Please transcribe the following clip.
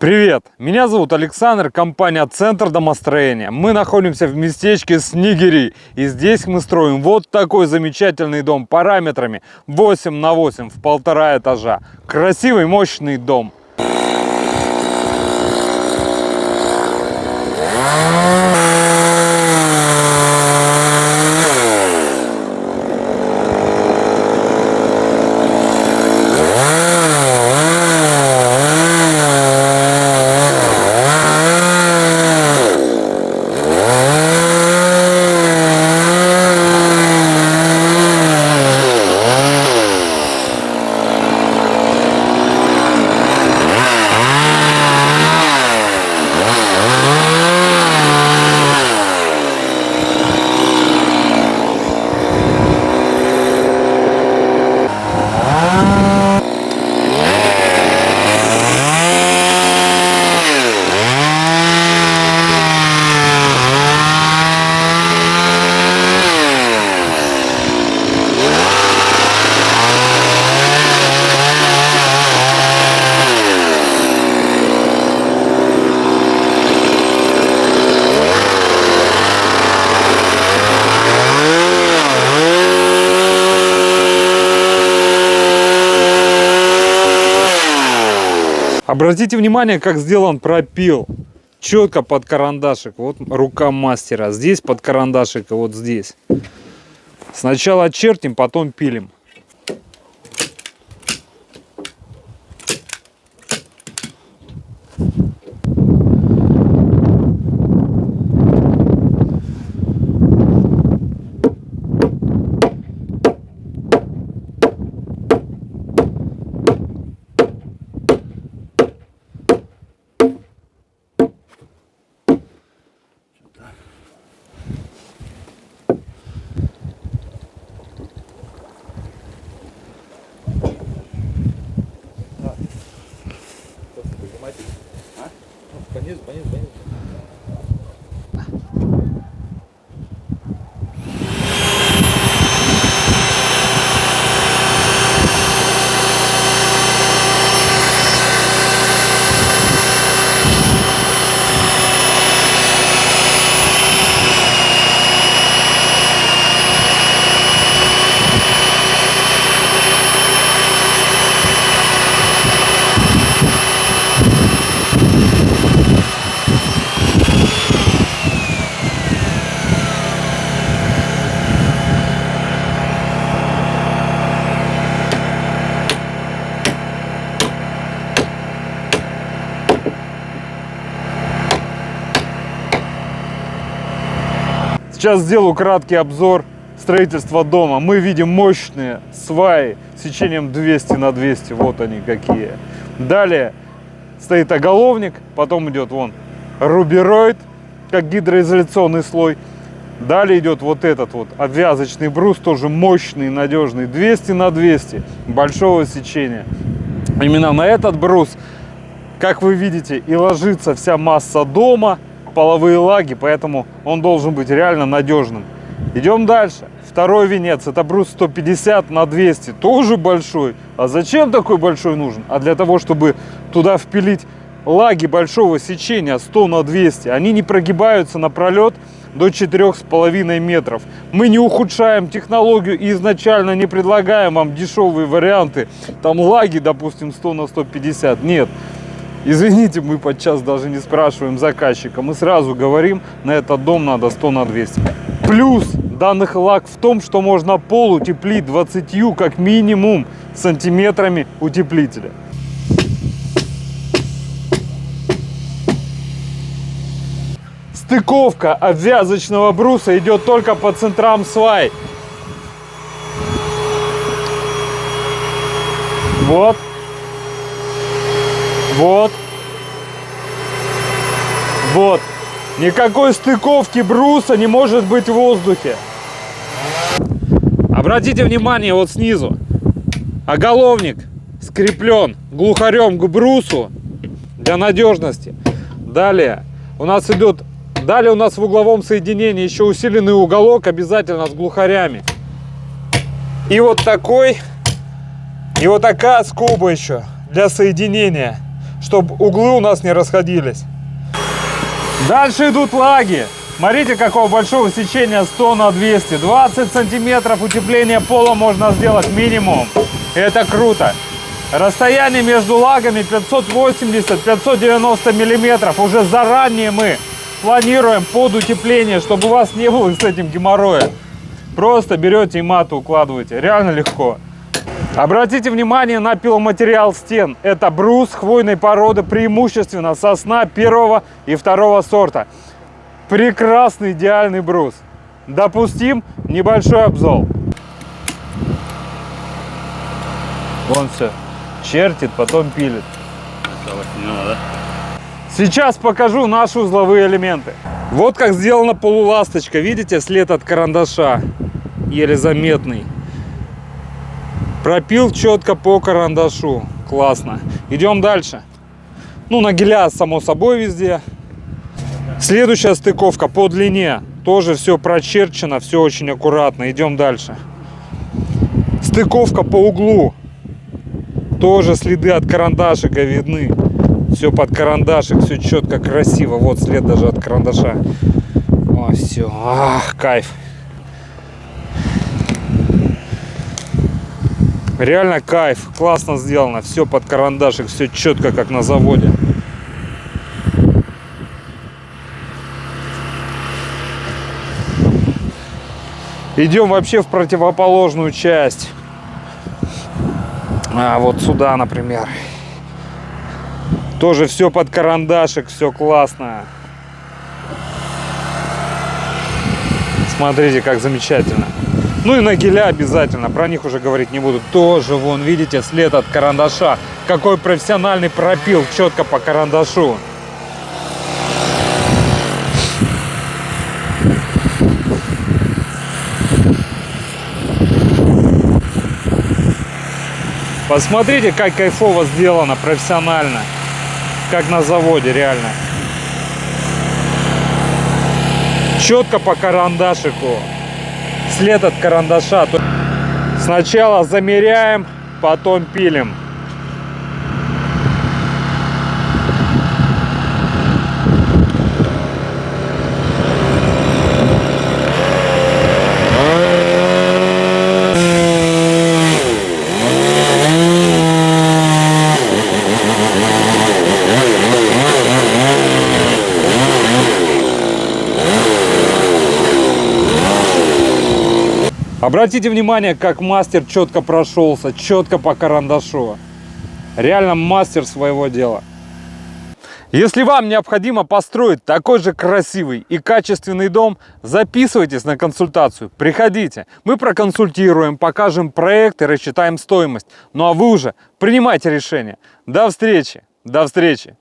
Привет! Меня зовут Александр, компания «Центр домостроения». Мы находимся в местечке Снегири. И здесь мы строим вот такой замечательный дом параметрами 8 на 8 в 1,5 этажа. Красивый, мощный дом. Обратите внимание, как сделан пропил. Четко под карандашик. Вот рука мастера. Здесь под карандашик и вот здесь. Сначала чертим, потом пилим. Понизу. Сейчас сделаю краткий обзор строительства дома. Мы видим мощные сваи с сечением 200 на 200. Вот они какие. Далее стоит оголовник. Потом идет вон рубероид, как гидроизоляционный слой. Далее идет вот этот вот обвязочный брус, тоже мощный, надежный. 200 на 200. Большого сечения. Именно на этот брус, как вы видите, и ложится вся масса дома. Половые лаги, поэтому он должен быть реально надежным. Идем дальше. Второй венец, это брус 150 на 200, тоже большой. А зачем такой большой нужен? А для того, чтобы туда впилить лаги большого сечения 100 на 200. Они не прогибаются на пролет до 4,5 метров. Мы не ухудшаем технологию и изначально не предлагаем вам дешевые варианты. Там лаги, допустим, 100 на 150. Нет. Извините, мы подчас даже не спрашиваем заказчика. Мы сразу говорим, на этот дом надо 100 на 200. Плюс данных лаг в том, что можно пол утеплить 20 как минимум сантиметрами утеплителя. Стыковка обвязочного бруса идет только по центрам свай. Вот. Вот. Никакой стыковки бруса не может быть в воздухе. Обратите внимание, вот снизу оголовник скреплен глухарем к брусу для надежности. Далее у нас в угловом соединении еще усиленный уголок, обязательно с глухарями. И вот такая скоба еще для соединения, чтобы углы у нас не расходились. Дальше идут лаги. Смотрите, какого большого сечения 100 на 200. 20 сантиметров утепления пола можно сделать минимум. Это круто. Расстояние между лагами 580-590 миллиметров. Уже заранее мы планируем под утепление, чтобы у вас не было с этим геморроя. Просто берете и мату укладываете. Реально легко. Обратите внимание на пиломатериал стен. Это брус хвойной породы, преимущественно сосна первого и второго сорта. Прекрасный, идеальный брус. Допустим небольшой обзол. Вон все. Чертит, потом пилит. Сейчас покажу наши узловые элементы. Вот как сделана полуласточка. Видите, след от карандаша. Еле заметный. Пропил четко по карандашу. Классно. Идем дальше. Ну, на геля, само собой, везде. Следующая стыковка по длине. Тоже все прочерчено, все очень аккуратно. Идем дальше. Стыковка по углу. Тоже следы от карандашика видны. Все под карандашик, все четко, красиво. Вот след даже от карандаша. О, все. Ах, кайф. Реально кайф. Классно сделано. Все под карандашик, все четко, как на заводе. Идем вообще в противоположную часть. Вот сюда, например. Тоже все под карандашик, все классно. Смотрите, как замечательно. Ну и на геля обязательно, про них уже говорить не буду. Тоже, вон, видите, след от карандаша. Какой профессиональный пропил, четко по карандашу. Посмотрите, как кайфово сделано, профессионально. Как на заводе, реально. Четко по карандашику. След от карандаша. Сначала замеряем, потом пилим. Обратите внимание, как мастер четко прошелся, четко по карандашу. Реально мастер своего дела. Если вам необходимо построить такой же красивый и качественный дом, записывайтесь на консультацию, приходите. Мы проконсультируем, покажем проект и рассчитаем стоимость. Ну а вы уже принимайте решение. До встречи! До встречи!